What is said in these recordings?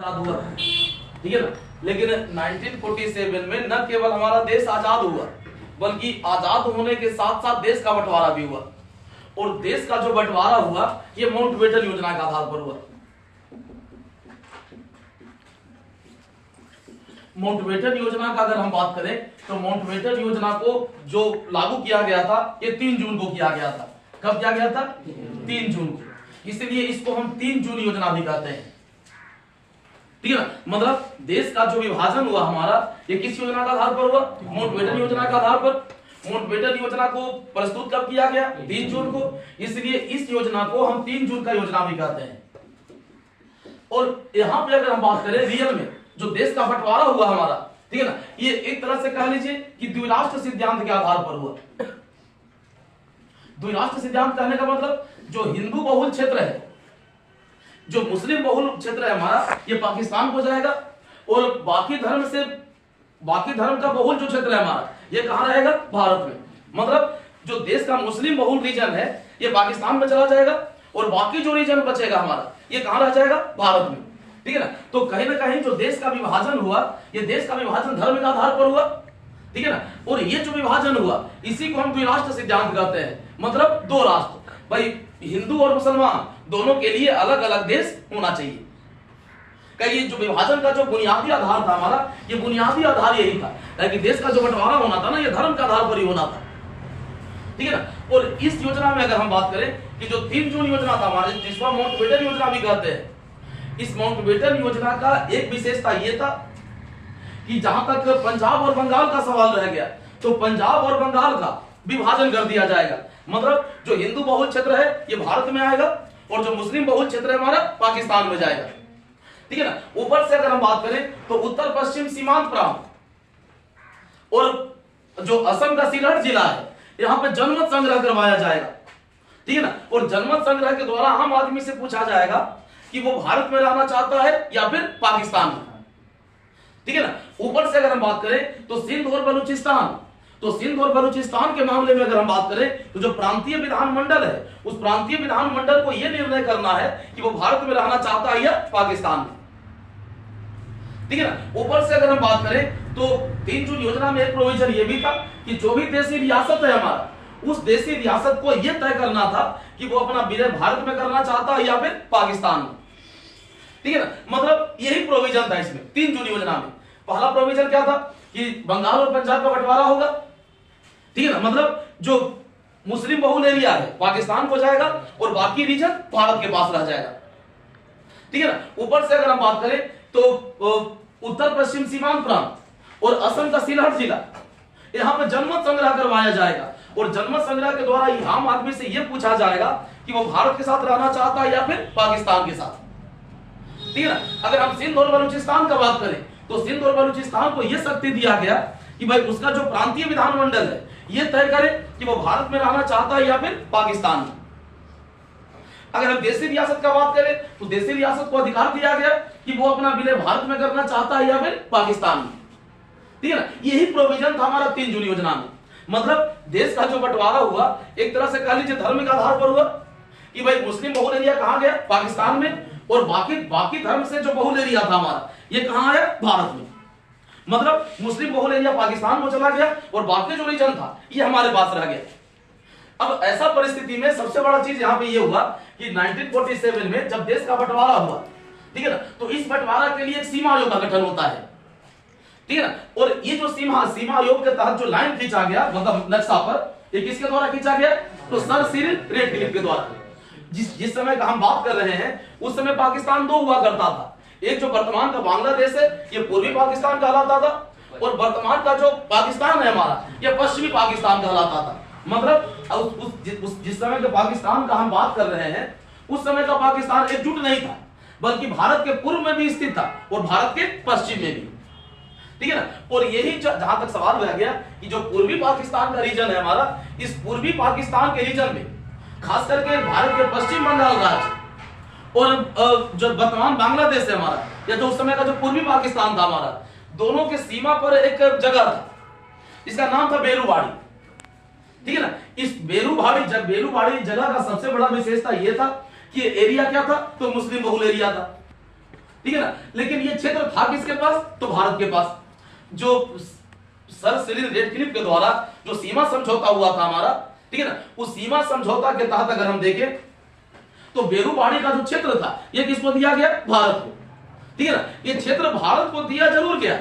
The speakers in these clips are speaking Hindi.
आजाद हुआ, ठीक है ना। लेकिन 1947 में न केवल हमारा देश आजाद हुआ बल्कि आजाद होने के साथ साथ देश का बंटवारा भी हुआ। और देश का जो बंटवारा हुआ ये माउंटबेटन योजना के आधार पर हुआ। माउंटबेटन योजना का अगर हम बात करें तो माउंटबेटन योजना को जो लागू किया गया था ये 3 जून को किया गया था। कब किया गया था? 3 जून को। इसलिए इसको हम 3 जून योजना भी कहते हैं, ठीक है ना। मतलब देश का जो विभाजन हुआ हमारा ये किस योजना का आधार पर हुआ? माउंटबेटन योजना का आधार पर। माउंटबेटन योजना को प्रस्तुत कब किया गया? 3 जून को। इसलिए इस योजना को हम 3 जून का योजना भी कहते हैं। और यहां पे अगर हम बात करें रियल में जो देश का बंटवारा हुआ हमारा, ठीक है ना, ये एक तरह से कह लीजिए कि द्विराष्ट्र सिद्धांत के आधार पर हुआ। द्विराष्ट्र सिद्धांत कहने का मतलब जो हिंदू बहुल क्षेत्र है, जो मुस्लिम बहुल क्षेत्र है हमारा, ये पाकिस्तान को जाएगा। और बाकी धर्म का बहुल जो क्षेत्र है हमारा ये कहां रहेगा? भारत में। मतलब जो देश का मुस्लिम बहुल रीजन है ये पाकिस्तान में चला जाएगा और बाकी जो रीजन बचेगा हमारा ये कहां रह जाएगा? भारत में, ठीक है ना। तो कहीं ना कहीं जो देश का विभाजन हुआ ये देश का विभाजन धर्म के आधार पर हुआ, ठीक है ना। और ये जो विभाजन हुआ इसी को हम द्विराष्ट्र सिद्धांत कहते हैं। मतलब 2 राष्ट्र, भाई हिंदू और मुसलमान दोनों के लिए अलग अलग देश होना चाहिए। ये जो विभाजन का जो बुनियादी आधार था हमारा, ये बुनियादी आधार यही था कि देश का जो बंटवारा होना था ना ये धर्म के आधार पर ही होना था, ठीक है ना। और इस योजना में अगर हम बात करें कि जो 3 जून योजना था हमारे, जिसको माउंटबेटन योजना भी कहते हैं, इस माउंटबेटन योजना का एक विशेषता ये था कि जहां तक पंजाब और बंगाल का सवाल रह गया तो पंजाब और बंगाल का विभाजन कर दिया जाएगा। मतलब जो हिंदू बहुल क्षेत्र है ये भारत में आएगा और जो मुस्लिम बहुल क्षेत्र है हमारा पाकिस्तान में जाएगा, ठीक है ना। ऊपर से अगर हम बात करें तो उत्तर पश्चिम सीमांत प्रांत और जो असम का सिलहट जिला है यहां पे जनमत संग्रह करवाया जाएगा, ठीक है ना। और जनमत संग्रह के द्वारा आम आदमी से पूछा जाएगा कि वो भारत में रहना चाहता है या फिर पाकिस्तान में, ठीक है ना। ऊपर से अगर हम बात करें तो सिंध और बलूचिस्तान, तो सिंध और बलूचिस्तान के मामले में अगर हम बात करें तो जो प्रांतीय विधानमंडल है उस प्रांतीय विधानमंडल को यह निर्णय करना है कि वो भारत में रहना चाहता है या पाकिस्तान में, ठीक है ना। ऊपर से अगर हम बात करें तो 3 जून योजना में एक प्रोविजन ये भी था कि जो भी देशी रियासत है हमारा उस देशी रियासत को यह तय करना था कि वो अपना विलय भारत में करना चाहता है या फिर पाकिस्तान में, ठीक है ना। मतलब यही प्रोविजन था इसमें 3 जून योजना में। पहला प्रोविजन क्या था कि बंगाल और पंजाब का बंटवारा होगा, ठीक है ना। मतलब जो मुस्लिम बहुल एरिया है पाकिस्तान को जाएगा और बाकी रीजन भारत के पास रह जाएगा, ठीक है ना। ऊपर से अगर हम बात करें तो उत्तर पश्चिम सीमांत प्रांत और असम का सिलहट जिला यहां पर जनमत संग्रह करवाया जाएगा और जनमत संग्रह के द्वारा आम आदमी से यह पूछा जाएगा कि वो भारत के साथ रहना चाहता है या फिर पाकिस्तान के साथ, ठीक है ना। अगर हम सिंध और बलूचिस्तान का बात करें तो सिंध और बलूचिस्तान को यह शक्ति दिया गया कि भाई उसका जो प्रांतीय विधानमंडल है यह तय करे कि वो भारत में रहना चाहता है या फिर पाकिस्तान में। अगर हम देशी रियासत का बात करें तो देशी रियासत को अधिकार दिया गया कि वो अपना विलय भारत में करना चाहता है या फिर पाकिस्तान में, ठीक है ना। यही प्रोविजन था हमारा 3 जून योजना में। मतलब देश का जो बंटवारा हुआ एक तरह से कह लीजिए धर्म के आधार पर हुआ कि भाई मुस्लिम बहुल एरिया कहां गया? पाकिस्तान में। और बाकी धर्म से जो बहुल एरिया था हमारा ये कहां आया? भारत में। मतलब मुस्लिम बहुल एरिया पाकिस्तान को चला गया और बाकी जो रीजन था ये हमारे पास रह गया। अब ऐसा परिस्थिति में सबसे बड़ा चीज यहां पे ये हुआ कि 1947 में जब देश का बंटवारा हुआ, ठीक है ना, तो इस बंटवारा के लिए एक सीमा आयोग का गठन होता है, ठीक है ना। और ये जो सीमा आयोग के तहत जो लाइन खींचा गया मतलब नक्शा पर, ये किसके द्वारा खींचा गया? तो सर सिरिल रेडक्लिफ के द्वारा। जिस समय का हम बात कर रहे हैं उस समय पाकिस्तान 2 हुआ करता था। एक जो वर्तमान का बांग्लादेश है ये पूर्वी पाकिस्तान कहलाता था और वर्तमान का जो पाकिस्तान है हमारा ये पश्चिमी पाकिस्तान कहलाता था। मतलब जिस समय के पाकिस्तान का हम बात कर रहे हैं उस समय का पाकिस्तान एकजुट नहीं था बल्कि भारत के पूर्व में भी स्थित था और भारत के पश्चिम में भी, ठीक है ना। और यही जहां तक सवाल रह गया कि जो पूर्वी पाकिस्तान का रीजन है हमारा, इस पूर्वी पाकिस्तान के रीजन में खास करके भारत के पश्चिम बंगाल राज्य और जो वर्तमान बांग्लादेश है हमारा या जो उस समय का जो पूर्वी पाकिस्तान था हमारा, दोनों के सीमा पर एक जगह था, इसका नाम था बेरूबाड़ी, ठीक है ना। इस बेरूबाड़ी जगह का सबसे बड़ा विशेषता यह था कि एरिया क्या था? तो मुस्लिम बहुल एरिया था, ठीक है ना। लेकिन ये क्षेत्र था किसके पास? तो भारत के पास। जो सर सिरिल रेडक्लिफ के द्वारा जो सीमा समझौता हुआ था हमारा, ठीक है ना, उस सीमा समझौता के तहत अगर हम देखें तो बेरूबाड़ी का जो क्षेत्र था ये किसको दिया गया? भारत को, ठीक है ना। ये क्षेत्र भारत को दिया जरूर गया,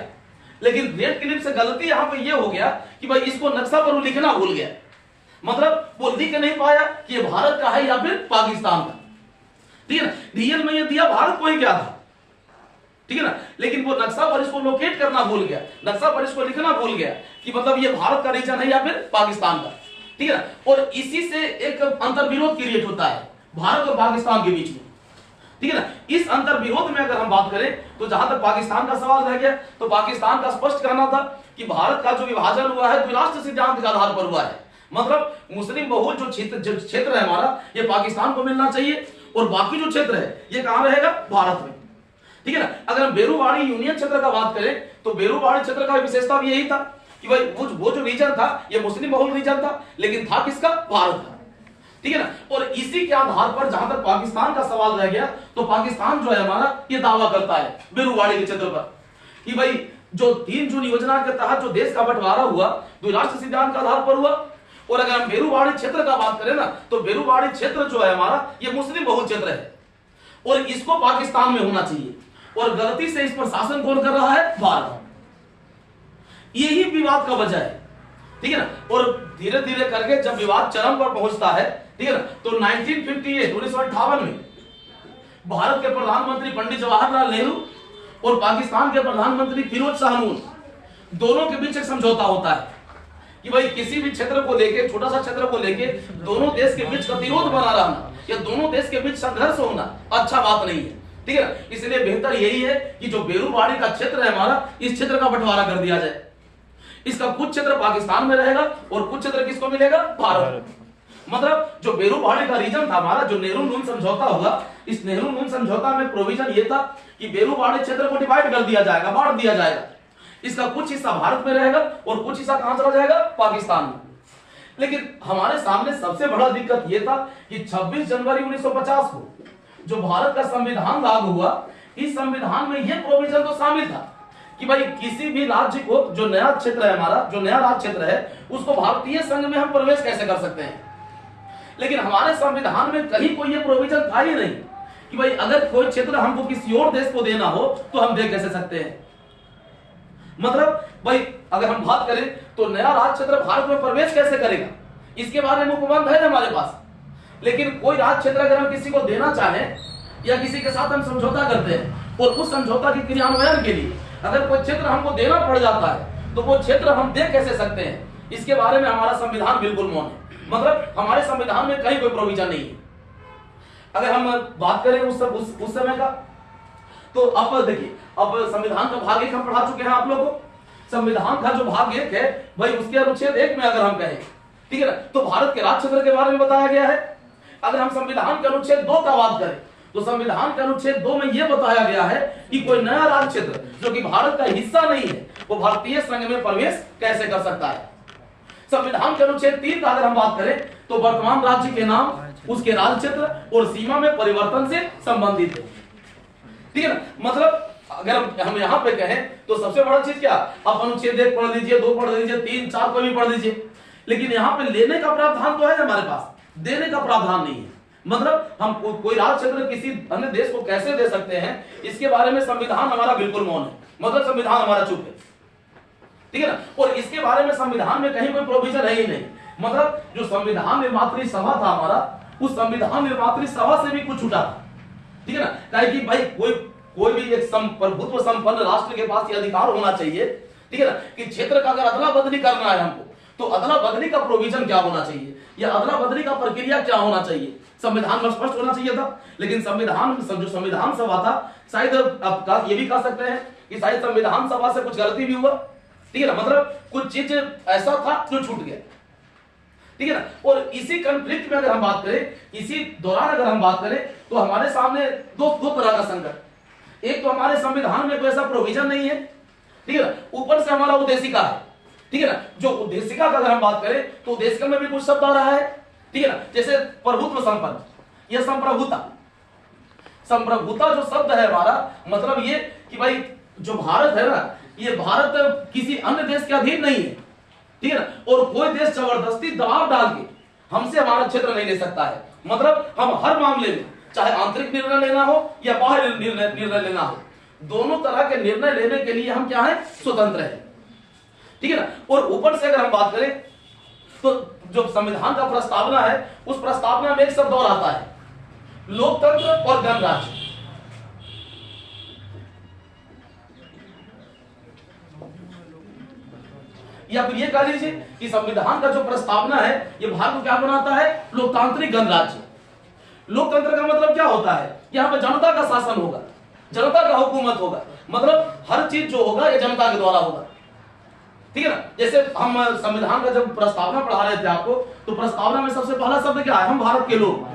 लेकिन रेडक्लिफ से गलती यहां पे ये हो गया कि भाई इसको नक्शा पर वो लिखना भूल गया। मतलब वो लिख नहीं पाया कि ये भारत का है या फिर पाकिस्तान का, ठीक है ना। रियल में ये दिया भारत को ही क्या था, ठीक है ना, लेकिन वो नक्शा पर इसको लोकेट करना भूल गया, नक्शा पर इसको लिखना भूल गया कि मतलब ये भारत का रीजन है या फिर पाकिस्तान का, ठीक है ना। और इसी से एक अंतर्विरोध क्रिएट होता है भारत और पाकिस्तान के बीच में, ठीक है ना। इस अंतर्विरोध में अगर हम बात करें तो जहां तक पाकिस्तान का सवाल रह गया तो पाकिस्तान का स्पष्ट कहना था कि भारत का जो विभाजन हुआ है द्विराष्ट्र सिद्धांत के आधार पर हुआ है। मतलब मुस्लिम बहुल जो क्षेत्र है हमारा ये पाकिस्तान को मिलना चाहिए और बाकी जो क्षेत्र है ये कहां रहेगा? भारत में, ठीक है ना। अगर हम बेरूबाड़ी यूनियन क्षेत्र का बात करें तो बेरूबाड़ी क्षेत्र का विशेषता भी यही था कि भाई वो जो रीजन था ये मुस्लिम बहुल रीजन था, लेकिन था किसका? भारत का, ठीक है ना। और इसी के आधार पर जहां तक पाकिस्तान का सवाल रह गया तो पाकिस्तान जो है हमारा ये दावा करता है बेरूबाड़ी के क्षेत्र पर कि भाई जो 3 जून योजना के तहत जो देश का बंटवारा हुआ द्विराष्ट्र सिद्धांत के आधार पर हुआ। और अगर हम बेरूबाड़ी क्षेत्र का बात करें ना तो बेरूबाड़ी क्षेत्र जो है हमारा ये मुस्लिम बहुल क्षेत्र है और इसको पाकिस्तान में होना चाहिए, और गलती से इस पर शासन कौन कर रहा है? भारत। यही विवाद का वजह है, ठीक है ना। और धीरे धीरे करके जब विवाद चरम पर पहुंचता है, ठीक है ना, तो 1958 में भारत के प्रधानमंत्री पंडित जवाहरलाल नेहरू और पाकिस्तान के प्रधानमंत्री फिरोज शाह नून दोनों के बीच एक समझौता होता है कि भाई किसी भी क्षेत्र को लेके, छोटा सा क्षेत्र को लेके दोनों देश के बीच गतिरोध बना रहना या दोनों देश के बीच संघर्ष होना अच्छा बात नहीं है, ठीक है ना। इसलिए बेहतर यही है कि जो बेरूबाड़ी का क्षेत्र है हमारा इस क्षेत्र का बंटवारा कर दिया जाए। इसका कुछ क्षेत्र पाकिस्तान में रहेगा और कुछ क्षेत्र किसको मिलेगा? भारत। मतलब जो बेरूबाड़ी का रीजन था हमारा, जो नेहरू नून समझौता हुआ, इस नेहरू नून समझौता में प्रोविजन ये था कि बेरूबाड़ी क्षेत्र को डिवाइड कर दिया जाएगा, बांट दिया जाएगा। इसका कुछ हिस्सा भारत में रहेगा और कुछ हिस्सा कहां चला जाएगा? पाकिस्तान में। लेकिन हमारे सामने सबसे बड़ा दिक्कत यह था कि 26 जनवरी 1950 को जो भारत का संविधान लागू हुआ, इस संविधान में यह प्रोविजन तो शामिल था कि भाई किसी भी राज्य को जो नया क्षेत्र है हमारा, जो नया राज्य क्षेत्र है, उसको भारतीय संघ में हम प्रवेश कैसे कर सकते हैं। लेकिन हमारे संविधान में कहीं कोई यह प्रोविजन था ही नहीं कि भाई अगर कोई क्षेत्र हमको किसी और देश को देना हो तो हम दे कैसे सकते हैं। मतलब भाई अगर हम बात करें तो नया राज्य क्षेत्र भारत में प्रवेश कैसे करेगा, इसके बारे में उपबंध है हमारे पास। लेकिन कोई राज्य क्षेत्र अगर हम किसी को देना चाहें या किसी के साथ हम समझौता करते हैं और उस समझौता के क्रियान्वयन के लिए अगर कोई क्षेत्र हमको देना पड़ जाता है तो वो क्षेत्र हम दे कैसे सकते हैं, इसके बारे में हमारा संविधान बिल्कुल मौन है। मतलब हमारे संविधान में कहीं कोई प्रोविजन नहीं है। अगर हम बात करें उस समय का तो अब देखिए, अब संविधान का भाग 1 हम पढ़ा चुके हैं आप लोगों को। संविधान का जो भाग 1 है भाई उसके अनुच्छेद 1 में अगर हम कहें, ठीक है ना, तो भारत के राज्य क्षेत्र के बारे में बताया गया है। अगर हम संविधान के अनुच्छेद 2 का बात करें तो संविधान के अनुच्छेद 2 में यह बताया गया है कि कोई नया राज्य क्षेत्र जो कि भारत का हिस्सा नहीं है वो भारतीय संघ में प्रवेश कैसे कर सकता है। संविधान के अनुच्छेद 3 का अगर हम बात करें तो वर्तमान राज्य के नाम, उसके राज्य क्षेत्र और सीमा में परिवर्तन से संबंधित है, ठीक है ना। मतलब अगर हम यहां पे कहें तो सबसे बड़ा चीज क्या, आप अनुच्छेद 1 पढ़ लीजिए, 2 पढ़ लीजिए, 3, 4 को भी पढ़ लीजिए, लेकिन यहां पे लेने का प्रावधान तो है हमारे पास, देने का प्रावधान नहीं है। मतलब हम कोई राज्य क्षेत्र किसी अन्य देश को कैसे दे सकते हैं इसके बारे में संविधान हमारा बिल्कुल मौन है। मतलब संविधान हमारा चुप है, ठीक है ना। और इसके बारे में संविधान में कहीं कोई प्रोविजन है ही नहीं। मतलब जो संविधान निर्मात्री सभा था हमारा, उस संविधान निर्मात्री सभा से भी कुछ छूटा था, ठीक है ना। कहे कि भाई कोई भी एक प्रभुत्व संपन्न राष्ट्र के पास ये अधिकार होना चाहिए, ठीक है ना, कि क्षेत्र का अगर अदला बदली करना है हमको तो अदला बदली का प्रोविजन क्या होना चाहिए या अदला बदली का प्रक्रिया क्या होना चाहिए, संविधान में स्पष्ट होना चाहिए था। लेकिन जो संविधान सभा था, शायद आप ये भी कह सकते हैं कि शायद संविधान सभा से कुछ गलती भी हुआ, ठीक है ना। मतलब कुछ चीज ऐसा था जो छूट गया, ठीक है ना। और इसी कॉन्फ्लिक्ट में अगर हम बात करें, इसी दौरान अगर हम बात करें तो हमारे सामने दो तरह का संकट। एक तो हमारे संविधान में कोई ऐसा प्रोविजन नहीं है, ठीक है ना, ऊपर से हमारा उद्देशिका है, ठीक है ना। जो उद्देशिका का अगर हम बात करें तो उद्देशिका में भी कुछ शब्द आ रहा है, ठीक है ना, जैसे प्रभुत्व संपन्न या संप्रभुता। संप्रभुता जो शब्द है हमारा, मतलब ये कि भाई जो भारत है ना, ये भारत किसी अन्य देश के अधीन नहीं है, ठीक है ना, और कोई देश जबरदस्ती दबाव डाल के हमसे हमारा क्षेत्र नहीं ले सकता है। मतलब हम हर मामले में, चाहे आंतरिक निर्णय लेना हो या बाहर निर्णय लेना हो, दोनों तरह के निर्णय लेने के लिए हम क्या है, स्वतंत्र है, ठीक है ना। और ऊपर से अगर हम बात करें तो जो संविधान का प्रस्तावना है, उस प्रस्तावना में एक शब्द और आता है, लोकतंत्र और गणराज्य। या फिर ये कह लीजिए कि संविधान का जो प्रस्तावना है, ये भारत को क्या बनाता है, लोकतांत्रिक गणराज्य। लोकतंत्र का मतलब क्या होता है, यहाँ पे जनता का शासन होगा, जनता का हुकूमत होगा, मतलब हर चीज जो होगा ये जनता के द्वारा होगा, ठीक है ना। जैसे हम संविधान का जब प्रस्तावना पढ़ा रहे थे आपको, तो प्रस्तावना में सबसे पहला शब्द क्या है, हम भारत के लोग।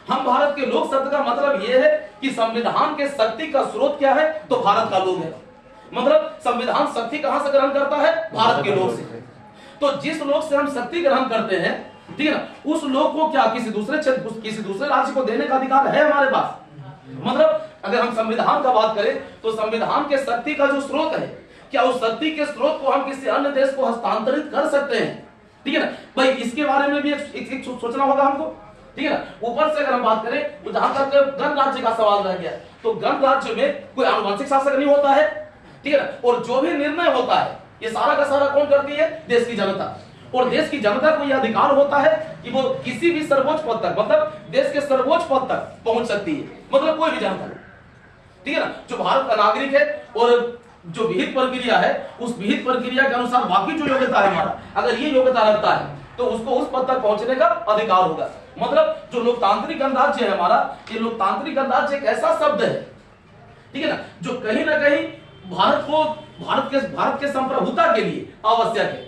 हम भारत के लोग शब्द का मतलब यह है कि संविधान के शक्ति का स्रोत क्या है, तो भारत का लोग है। मतलब संविधान शक्ति कहां से ग्रहण करता है, भारत के लोग से। तो जिस लोग से हम शक्ति ग्रहण करते हैं, ठीक है ना, उस लोग को क्या किसी दूसरे क्षेत्र, किसी दूसरे राज्य को देने का अधिकार है हमारे पास। मतलब अगर हम संविधान का बात करें तो संविधान के शक्ति का जो स्रोत है, क्या उस शक्ति के स्रोत को हम किसी अन्य देश को हस्तांतरित कर सकते हैं, ठीक है ना भाई। इसके बारे में भी एक सोचना होगा हमको, ठीक है ना। ऊपर से अगर हम बात करें तो जहां तक गणराज्य का सवाल रह गया, तो गणराज्य में कोई आनुवंशिक शासक नहीं होता है, ठीक है ना। और जो भी निर्णय होता है ये सारा का सारा कौन करती है, देश की जनता। और देश की जनता को यह अधिकार होता है कि वो किसी भी सर्वोच्च पद तक, मतलब देश के सर्वोच्च पद तक पहुंच सकती है, मतलब कोई भी जनता, ठीक है ना। जो भारत का नागरिक है और जो विहित प्रक्रिया है, उस विहित प्रक्रिया के अनुसार बाकी जो योग्यता है हमारा, अगर ये योग्यता रखता है तो उसको उस पद तक पहुंचने का अधिकार होगा। मतलब जो लोकतांत्रिक गणराज्य है हमारा, ये लोकतांत्रिक गणराज्य एक ऐसा शब्द है, ठीक है ना, जो कहीं ना कहीं भारत के संप्रभुता के लिए आवश्यक है,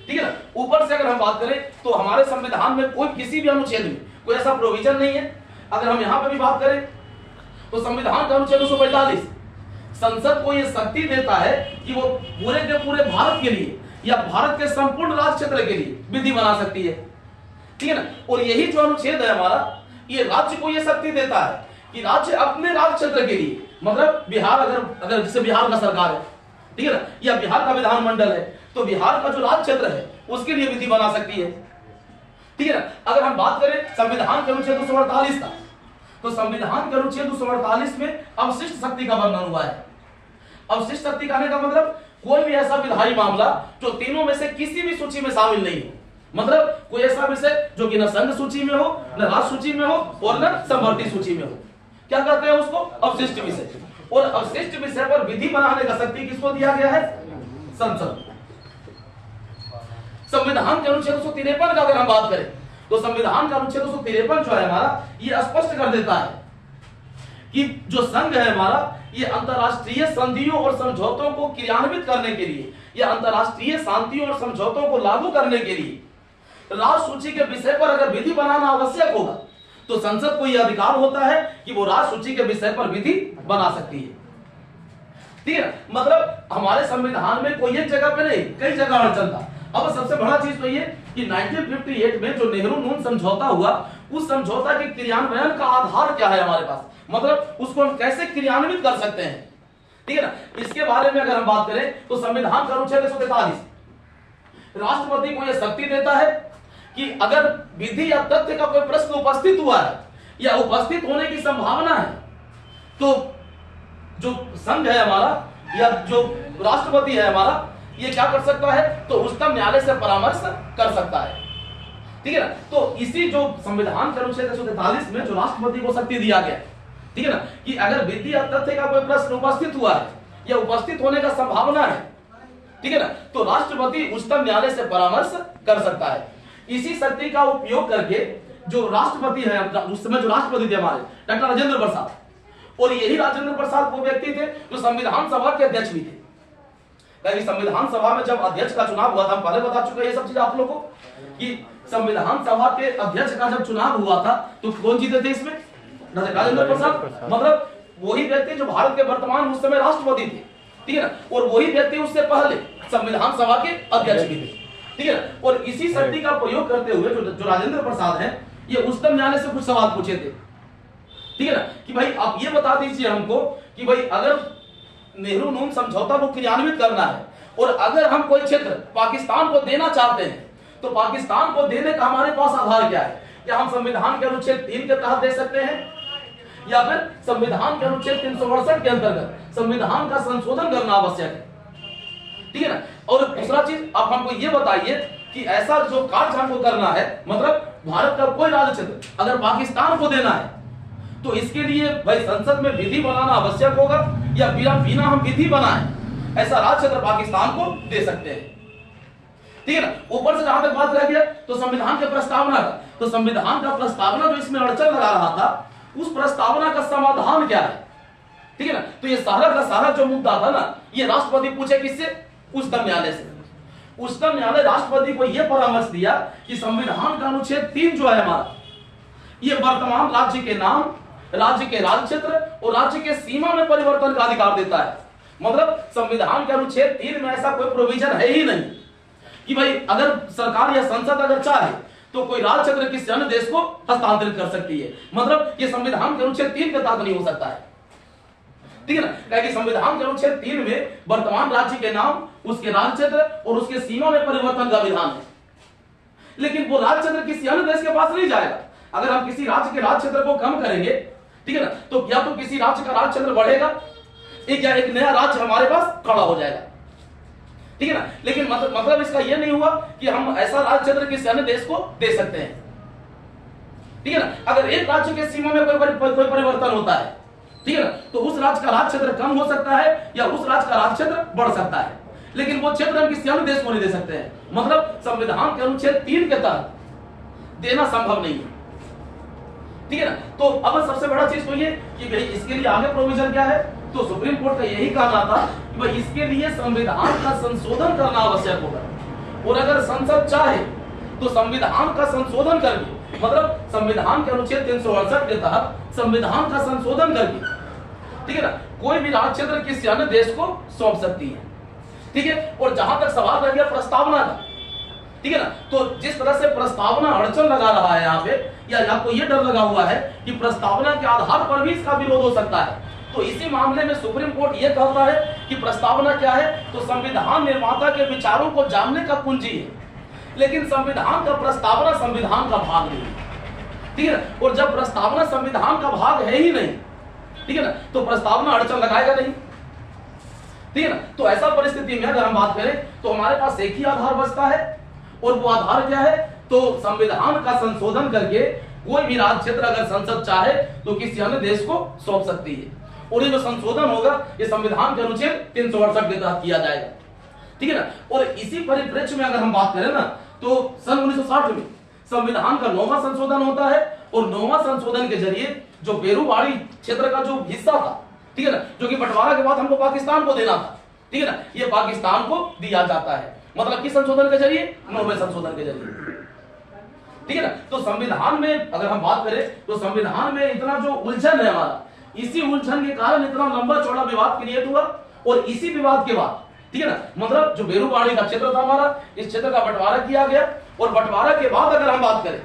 ठीक है ना। ऊपर से अगर हम बात करें तो हमारे संविधान में कोई किसी भी अनुच्छेद में कोई ऐसा प्रोविजन नहीं है। अगर हम यहां पर भी बात करें तो संविधान का अनुच्छेद 245 संसद को यह शक्ति देता है कि वो पूरे के पूरे भारत के लिए या भारत के संपूर्ण राज्य क्षेत्र के लिए विधि बना सकती है, ठीक है ना। और यही जो अनुच्छेद है हमारा, ये राज्य को यह शक्ति देता है कि राज्य अपने राज्य क्षेत्र के लिए, मतलब बिहार अगर जैसे बिहार का सरकार है, ठीक है ना, या बिहार का विधानमंडल है, तो बिहार का जो राज्य क्षेत्र है उसके लिए विधि बना सकती है, ठीक है ना। अगर हम बात करें संविधान के अनुच्छेद 248 का, तो संविधान के अनुच्छेद 248 में अवशिष्ट शक्ति का वर्णन हुआ है। अवशिष्ट शक्ति कहने का मतलब कोई भी ऐसा विधायी मामला जो तीनों में से किसी भी सूची में शामिल नहीं हो, मतलब कोई ऐसा विषय जो कि न संघ सूची में हो, न राज्य सूची में हो और न समवर्ती सूची में हो, क्या कहते हैं उसको, अवशिष्ट विषय। और अवशिष्ट विषय पर विधि बनाने का शक्ति किसको दिया गया है, संसद। संविधान के अनुच्छेद 253 का अगर हम बात करें तो संविधान का अनुच्छेद 253 जो है हमारा, ये स्पष्ट कर देता है कि जो संघ है हमारा, ये अंतरराष्ट्रीय संधियों और समझौतों को क्रियान्वित करने के लिए या अंतरराष्ट्रीय शांतियों और समझौतों को लागू करने के लिए राज्य सूची के विषय पर अगर विधि बनाना आवश्यक होगा, तो संसद को यह अधिकार होता है कि वो राज्य सूची के विषय पर विधि बना सकती है, ठीक है। मतलब हमारे संविधान में कोई एक जगह पे नहीं, कई जगह अड़चन था। अब सबसे बड़ा चीज तो ये कि 1958 में जो नेहरू नून समझौता हुआ, उस समझौता के क्रियान्वयन का आधार क्या है हमारे पास, मतलब उसको हम कैसे क्रियान्वित कर सकते हैं, ठीक है ना। इसके बारे में अगर हम बात करें तो संविधान का अनुच्छेद 143 राष्ट्रपति को यह शक्ति देता है कि अगर विधि या तथ्य का कोई प्रश्न उपस्थित हुआ है या उपस्थित होने की संभावना है, तो जो संघ है हमारा या जो राष्ट्रपति है हमारा, ये क्या कर सकता है, तो उच्चतम न्यायालय से परामर्श कर सकता है, ठीक है ना। तो इसी जो संविधान के अनुच्छेद 143 में जो राष्ट्रपति को शक्ति दिया गया, ठीक है ना, कि अगर विधि या तथ्य का कोई प्रश्न उपस्थित हुआ है या उपस्थित होने का संभावना है, ठीक है ना, तो राष्ट्रपति उच्चतम न्यायालय से परामर्श कर सकता है। इसी शक्ति का उपयोग करके जो राष्ट्रपति है, उस समय जो राष्ट्रपति थे हमारे डॉक्टर राजेंद्र प्रसाद, और यही राजेंद्र प्रसाद वो व्यक्ति थे जो संविधान सभा के अध्यक्ष भी थे। संविधान सभा में जब अध्यक्ष का चुनाव हुआ था, हम पहले बता चुके हैं ये सब चीज आप लोगों को, कि संविधान सभा के अध्यक्ष का जब चुनाव हुआ था तो कौन जीते थे इसमें, राजेंद्र प्रसाद। मतलब वही व्यक्ति जो भारत के वर्तमान उस समय राष्ट्रपति थे, ठीक है ना, और वही व्यक्ति उससे पहले संविधान सभा के अध्यक्ष भी थे, ठीक है ना। और इसी शक्ति का प्रयोग करते हुए जो राजेंद्र प्रसाद हैं, ये उच्चतम न्यायालय से कुछ सवाल पूछे थे, ठीक है ना, कि भाई आप ये बता दीजिए हमको कि भाई अगर नेहरू नून समझौता को क्रियान्वित करना है और अगर हम कोई क्षेत्र पाकिस्तान को देना चाहते हैं तो पाकिस्तान को देने का हमारे पास आधार क्या है? क्या हम संविधान के अनुच्छेद 3 के तहत दे सकते हैं या फिर संविधान के अनुच्छेद 368 के अंतर्गत संविधान का संशोधन करना आवश्यक है? ठीक है ना। और दूसरा चीज आप हमको ये बताइए कि ऐसा जो कार्य हमको करना है, मतलब भारत का कोई राज्य क्षेत्र अगर पाकिस्तान को देना है तो इसके लिए भाई संसद में विधि बनाना आवश्यक होगा या बिना हम विधि बनाए ऐसा राज्य क्षेत्र पाकिस्तान को दे सकते हैं? ठीक है ना। ऊपर से जहां तक बात रह गया तो संविधान के प्रस्तावना का, तो संविधान का प्रस्तावना जो इसमें अड़चन लगा रहा था उस प्रस्तावना का समाधान क्या है? ठीक है ना। तो ये सारा का सारा जो मुद्दा था ना, ये राष्ट्रपति पूछे किससे? उच्चतम न्यायालय से। उच्चतम न्यायालय राष्ट्रपति को यह परामर्श दिया कि संविधान का अनुच्छेद 3 जो है हमारा, ये वर्तमान राज्य के नाम, राज्य के राज्य क्षेत्र और राज्य के सीमा में परिवर्तन का अधिकार देता है। मतलब संविधान के अनुच्छेद 3 में ऐसा कोई प्रोविजन है ही नहीं कि भाई अगर सरकार या संसद अगर चाहे तो कोई राज्य क्षेत्र किसी अन्य देश को हस्तांतरित कर सकती है। मतलब ये संविधान के अनुच्छेद 3 के तहत नहीं हो सकता है। ठीक है ना, कि संविधान के अनुच्छेद 3 में वर्तमान राज्य के नाम, उसके राज्य क्षेत्र और उसके सीमा में परिवर्तन का विधान है। लेकिन वो राज्य क्षेत्र किसी अन्य देश के पास नहीं जाएगा। अगर हम किसी राज्य के राज्य क्षेत्र को कम करेंगे, ठीक है ना, तो या तो किसी राज्य का राज्य क्षेत्र बढ़ेगा या एक नया राज्य हमारे पास खड़ा हो जाएगा। ठीक है ना। लेकिन मतलब इसका यह नहीं हुआ कि हम ऐसा राज्य क्षेत्र किसी अन्य देश को दे सकते हैं। ठीक है ना। अगर एक राज्य के सीमा में कोई परिवर्तन होता है, ठीक है ना, तो उस राज्य का राज्य क्षेत्र कम हो सकता है या उस राज्य का राज्य क्षेत्र बढ़ सकता है, लेकिन वो क्षेत्र हम किसी अन्य देश को नहीं दे सकते हैं। मतलब संविधान के अनुच्छेद 3 के तहत देना संभव नहीं है। ठीक है ना। तो अब सबसे बड़ा चीज तो ये कि भाई इसके लिए आगे प्रोविजन क्या है, तो सुप्रीम कोर्ट का यही कहना था कि भाई इसके लिए संविधान का संशोधन करना आवश्यक होगा। और अगर संसद चाहे तो संविधान का संशोधन करके, मतलब संविधान के अनुच्छेद 368 के तहत संविधान का संशोधन करके, ठीक है ना, कोई भी राज्य क्षेत्र किसी अन्य देश को सौंप सकती है। ठीक है। और जहां तक सवाल रह गया प्रस्तावना का, ठीक है ना, तो जिस तरह से प्रस्तावना अड़चन लगा रहा है यहाँ पे, या आपको ये डर लगा हुआ है कि प्रस्तावना के आधार पर भी इसका विरोध हो सकता है, तो इसी मामले में सुप्रीम कोर्ट ये कहता है कि प्रस्तावना क्या है, तो संविधान निर्माता के विचारों को जानने का कुंजी है, लेकिन संविधान का प्रस्तावना संविधान का भाग नहीं है। ठीक है ना। और जब प्रस्तावना संविधान का भाग है ही नहीं, ठीक है ना, तो प्रस्तावना अड़चन लगाएगा नहीं। ठीक है ना। तो ऐसा परिस्थिति में अगर हम बात करें तो हमारे पास एक ही आधार बचता है, और वो आधार क्या है, तो संविधान का संशोधन करके कोई भी राज्य क्षेत्र अगर संसद चाहे तो किसी अन्य देश को सौंप सकती है। और ये जो संशोधन होगा ये संविधान के अनुच्छेद 368 के तहत किया जाएगा। ठीक है ना। और इसी परिप्रेक्ष्य में अगर हम बात करें ना, तो सन 1960 में संविधान का 9वां संशोधन होता है, और 9वां संशोधन के जरिए जो बेरूबाड़ी क्षेत्र का जो हिस्सा था, ठीक है ना, जो कि बंटवारा के बाद हमको पाकिस्तान को देना था, ठीक है ना, ये पाकिस्तान को दिया जाता है। मतलब किस संशोधन के जरिए? 9वें संशोधन के जरिए। ठीक है ना। तो संविधान में अगर हम बात करें तो संविधान में इतना जो उलझन है हमारा, इसी उलझन के कारण इतना लंबा चौड़ा विवाद क्रिएट हुआ, और इसी विवाद के बाद, ठीक है ना, मतलब जो बेरूबाड़ी का क्षेत्र था हमारा, इस क्षेत्र का बंटवारा किया गया, और बंटवारा के बाद अगर हम बात करें,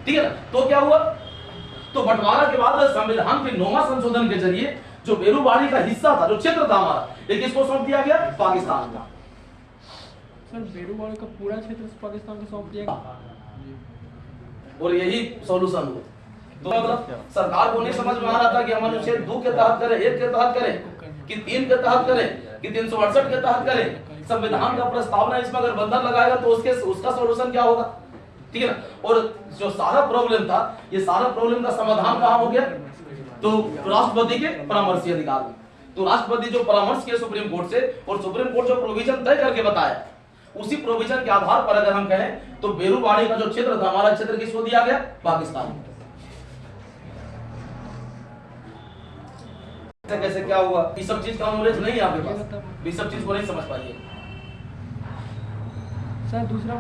ठीक है ना, तो क्या हुआ, तो बंटवारा के बाद संविधान के 9वां संशोधन के जरिए जो बेरूबाड़ी का हिस्सा था, जो क्षेत्र था हमारा, ये किसको सौंप दिया गया? पाकिस्तान का। सर बेरूबाड़ी का पूरा क्षेत्र पाकिस्तान को सौंप दिया गया, और यही सॉल्यूशन हुआ। तो मतलब सरकार को नहीं समझ में आ रहा था कि हम अनुच्छेद 2 के तहत करें, 1 के तहत करें, कि 3 के तहत करें, कि 368 के तहत करें। संविधान का प्रस्तावना इसमें अगर बंधन लगाएगा तो उसका सॉल्यूशन क्या होगा? ठीक है ना। और जो सारा प्रॉब्लम था, ये सारा प्रॉब्लम का समाधान कहाँ हो गया? तो राष्ट्रपति के परामर्शी अधिकार में। तो राष्ट्रपति जो परामर्श किए सुप्रीम कोर्ट से, और सुप्रीम कोर्ट जो प्रोविजन तय करके बताया, उसी प्रोविजन के आधार पर अगर हम कहें तो बेरूबाड़ी का जो क्षेत्र था हमारा, क्षेत्र किसको दिया गया? पाकिस्तान। कैसे क्या हुआ, ये सब चीज का नॉलेज नहीं है आपके पास, ये सब चीज को नहीं समझ पाइए। सर दूसरा